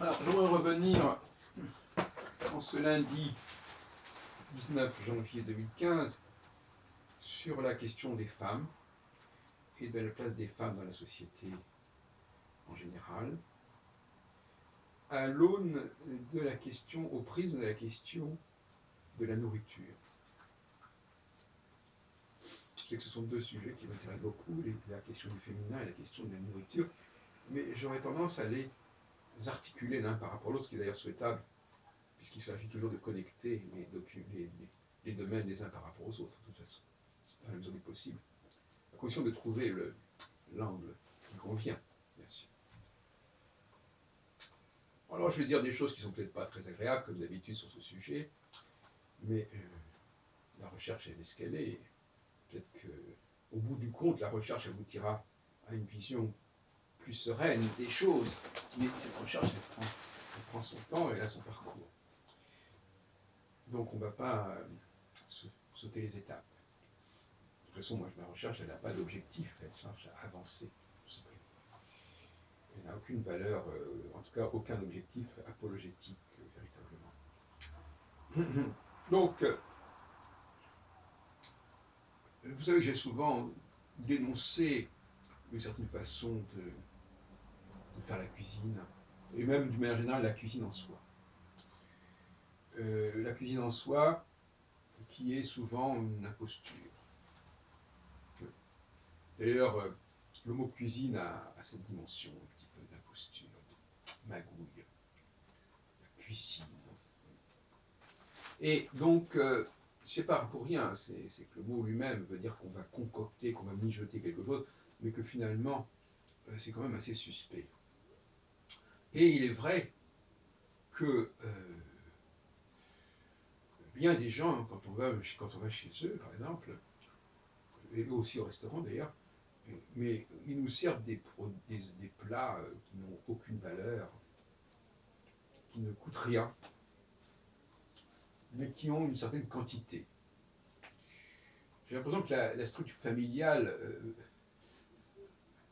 Alors, j'aimerais revenir en ce lundi 19 janvier 2015 sur la question des femmes et de la place des femmes dans la société en général, à l'aune de la question, au prisme de la question de la nourriture. Je sais que ce sont deux sujets qui m'intéressent beaucoup, la question du féminin et la question de la nourriture, mais j'aurais tendance à les articuler l'un par rapport à l'autre, ce qui est d'ailleurs souhaitable, puisqu'il s'agit toujours de connecter les domaines les uns par rapport aux autres, de toute façon. C'est dans la mesure du possible. À condition de trouver l'angle qui convient, bien sûr. Alors, je vais dire des choses qui ne sont peut-être pas très agréables, comme d'habitude, sur ce sujet, mais la recherche, elle est ce qu'elle est. Peut-être qu'au bout du compte, la recherche aboutira à une vision plus sereine des choses, mais cette recherche, elle prend son temps et elle a son parcours. Donc on ne va pas sauter les étapes. De toute façon, moi, ma recherche, elle n'a pas d'objectif, elle cherche à avancer, tout simplement. Elle n'a aucune valeur, en tout cas aucun objectif apologétique, véritablement. Donc, vous savez que j'ai souvent dénoncé une certaine façon de faire la cuisine, et même d'une manière générale la cuisine en soi. La cuisine en soi, qui est souvent une imposture. D'ailleurs, le mot cuisine a cette dimension un petit peu d'imposture, de magouille, la cuisine. Et donc, c'est pas pour rien, c'est que le mot lui-même veut dire qu'on va concocter, qu'on va mijoter quelque chose, mais que finalement, c'est quand même assez suspect. Et il est vrai que bien des gens, quand on va chez eux, par exemple, et aussi au restaurant d'ailleurs, mais ils nous servent des plats qui n'ont aucune valeur, qui ne coûtent rien, mais qui ont une certaine quantité. J'ai l'impression que la structure familiale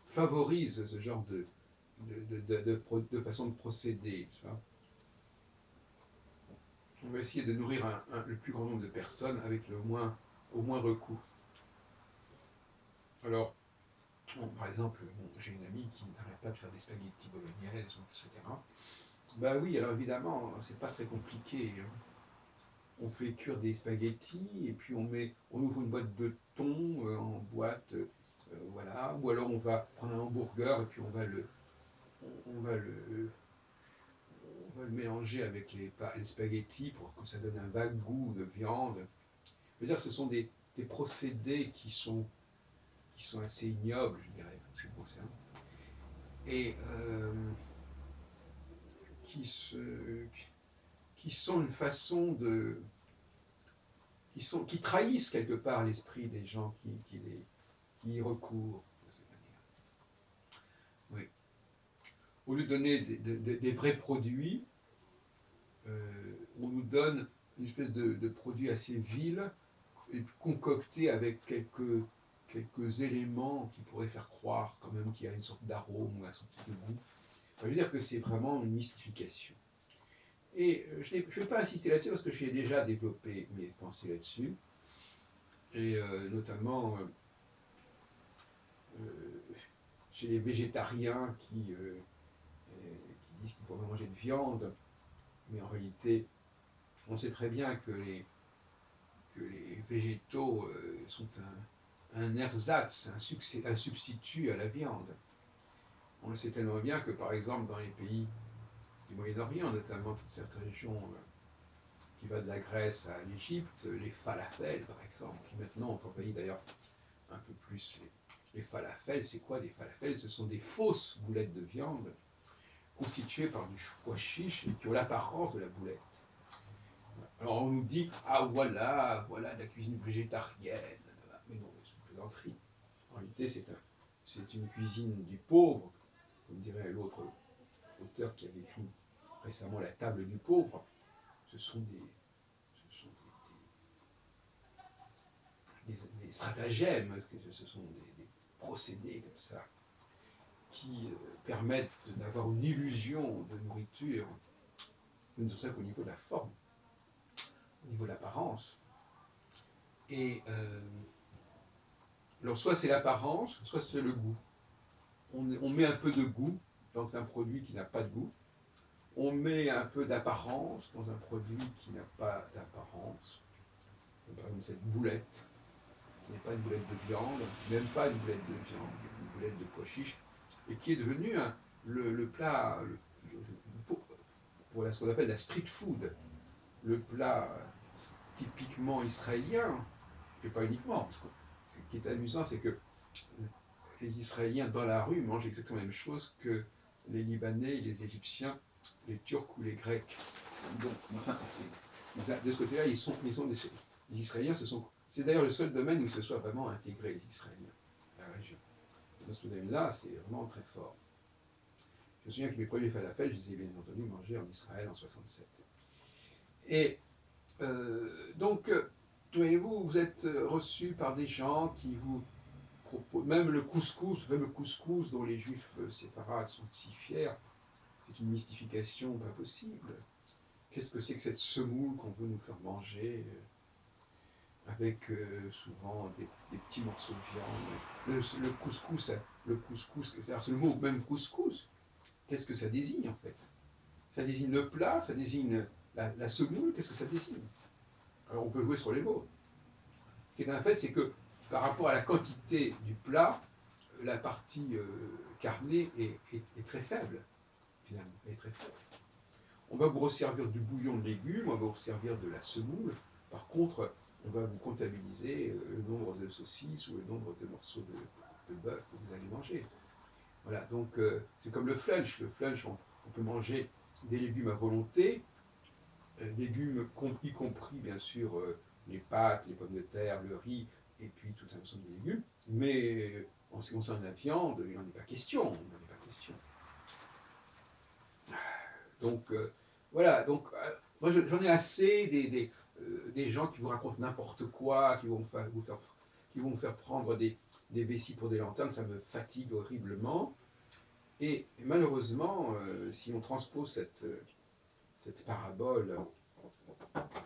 favorise ce genre de façon de procéder. Tu vois. On va essayer de nourrir le plus grand nombre de personnes avec au moindre coût. Alors, par exemple, j'ai une amie qui n'arrête pas de faire des spaghettis bolognaises, etc. Ben oui, alors évidemment, c'est pas très compliqué. On fait cuire des spaghettis et puis on ouvre une boîte de thon en boîte, voilà. Ou alors on va prendre un hamburger et puis on va le mélanger avec les spaghettis pour que ça donne un vague goût de viande. Je veux dire que ce sont des procédés qui sont assez ignobles, je dirais, en ce qui me concerne. Et qui sont une façon de... qui trahissent quelque part l'esprit des gens qui y recourent de cette manière. Oui. Au lieu de donner des vrais produits, on nous donne une espèce de produit assez vil et concocté avec quelques éléments qui pourraient faire croire quand même qu'il y a une sorte d'arôme ou un sorte de goût. Enfin, je veux dire que c'est vraiment une mystification. Et je ne vais pas insister là-dessus parce que j'ai déjà développé mes pensées là-dessus. Et notamment chez les végétariens qui disent qu'il faut manger de viande, mais en réalité, on sait très bien que les végétaux sont un ersatz, un substitut à la viande. On le sait tellement bien que, par exemple, dans les pays du Moyen-Orient, notamment toute cette région qui va de la Grèce à l'Égypte, les falafels, par exemple, qui maintenant ont envahi d'ailleurs un peu plus les falafels. C'est quoi des falafels? Ce sont des fausses boulettes de viande constituées par du pois chiche et qui ont l'apparence de la boulette. Alors on nous dit, ah voilà de la cuisine végétarienne. Mais non, c'est une plaisanterie. En réalité, c'est une cuisine du pauvre, comme dirait l'autre auteur qui avait écrit récemment La table du pauvre. Ce sont des stratagèmes, ce sont des procédés comme ça, qui permettent d'avoir une illusion de nourriture, ne serait-ce qu'au niveau de la forme, au niveau de l'apparence. Et alors soit c'est l'apparence, soit c'est le goût. On met un peu de goût dans un produit qui n'a pas de goût. On met un peu d'apparence dans un produit qui n'a pas d'apparence. Par exemple cette boulette, qui n'est pas une boulette de viande, même pas une boulette de viande, une boulette de pois chiche, et qui est devenue le plat, pour ce qu'on appelle la street food, le plat typiquement israélien, et pas uniquement. Parce que ce qui est amusant, c'est que les Israéliens dans la rue mangent exactement la même chose que les Libanais, les Égyptiens, les Turcs ou les Grecs. Donc, enfin, de ce côté-là, ils sont les Israéliens, c'est d'ailleurs le seul domaine où ils se soient vraiment intégrés, les Israéliens, la région. Dans ce domaine-là, c'est vraiment très fort. Je me souviens que mes premiers falafels, je les ai bien entendu manger en Israël en 67. Et donc, voyez-vous, vous êtes reçus par des gens qui vous proposent, même le couscous, le fameux couscous dont les juifs séfarades sont si fiers, c'est une mystification pas possible. Qu'est-ce que c'est que cette semoule qu'on veut nous faire manger avec souvent des petits morceaux de viande. Le couscous, c'est le mot même couscous. Qu'est-ce que ça désigne en fait? Ça désigne le plat, ça désigne la semoule, qu'est-ce que ça désigne? Alors on peut jouer sur les mots. Ce qui est un fait, c'est que par rapport à la quantité du plat, la partie carnée est très faible, finalement, elle est très faible. On va vous resservir du bouillon de légumes, on va vous resservir de la semoule. Par contre, on va vous comptabiliser le nombre de saucisses ou le nombre de morceaux de bœuf que vous allez manger. Voilà, donc c'est comme le flunch. Le flunch, on peut manger des légumes à volonté, légumes y compris bien sûr les pâtes, les pommes de terre, le riz, et puis tout un ensemble de légumes. Mais en ce qui concerne la viande, il n'en est pas question. Il n'en est pas question. Donc voilà, donc moi j'en ai assez des gens qui vous racontent n'importe quoi, qui vont vous faire prendre des vessies pour des lanternes, ça me fatigue horriblement. Et malheureusement, si on transpose cette parabole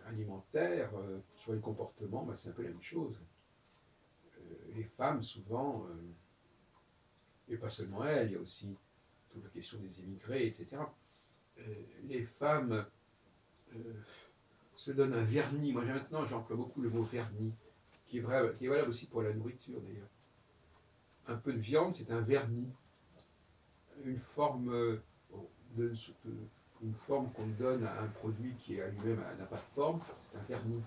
alimentaire sur les comportements, ben, c'est un peu la même chose. Les femmes, souvent, et pas seulement elles, il y a aussi toute la question des émigrés, etc. Les femmes se donnent un vernis. Moi, maintenant, j'emploie beaucoup le mot vernis, qui est valable aussi pour la nourriture, d'ailleurs. Un peu de viande, c'est un vernis. Une forme une forme qu'on donne à un produit qui à lui-même n'a pas de forme, c'est un vernis.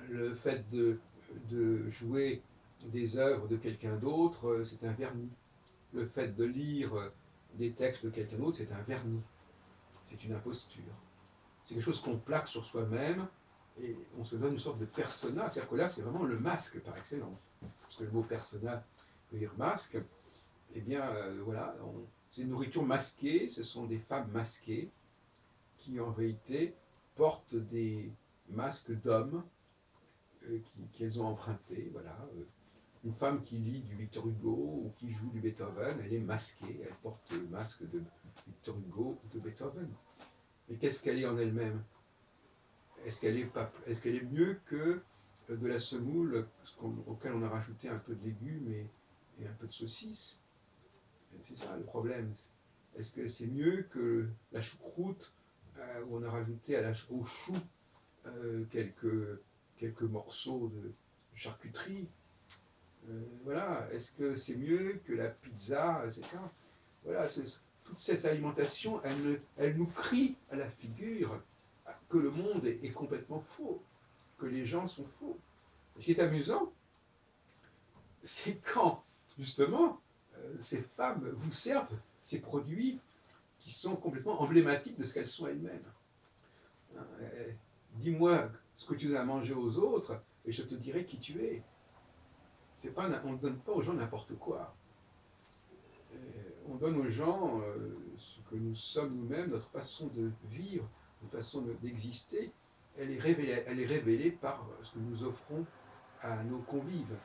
Le fait de jouer des œuvres de quelqu'un d'autre, c'est un vernis. Le fait de lire des textes de quelqu'un d'autre, c'est un vernis. C'est une imposture. C'est quelque chose qu'on plaque sur soi-même et on se donne une sorte de persona. C'est-à-dire que là, c'est vraiment le masque par excellence. Parce que le mot persona veut dire masque. Eh bien, voilà, c'est une nourriture masquée, ce sont des femmes masquées qui, en réalité, portent des masques d'hommes qu'elles ont empruntés. Voilà. Une femme qui lit du Victor Hugo ou qui joue du Beethoven, elle est masquée, elle porte le masque de Victor Hugo ou de Beethoven. Mais qu'est-ce qu'elle est en elle-même? Est-ce qu'elle est mieux que de la semoule auquel on a rajouté un peu de légumes et un peu de saucisses? C'est ça le problème. Est-ce que c'est mieux que la choucroute où on a rajouté au chou quelques morceaux de charcuterie? Voilà. Est-ce que c'est mieux que la pizza, etc. Voilà. Toute cette alimentation, elle nous crie à la figure que le monde est complètement faux, que les gens sont faux. Ce qui est amusant, c'est quand, justement, ces femmes vous servent ces produits qui sont complètement emblématiques de ce qu'elles sont elles-mêmes. Dis-moi ce que tu donnes à manger aux autres et je te dirai qui tu es. On ne donne pas aux gens n'importe quoi. On donne aux gens ce que nous sommes nous-mêmes, notre façon de vivre, notre façon d'exister. Elle est révélée par ce que nous offrons à nos convives.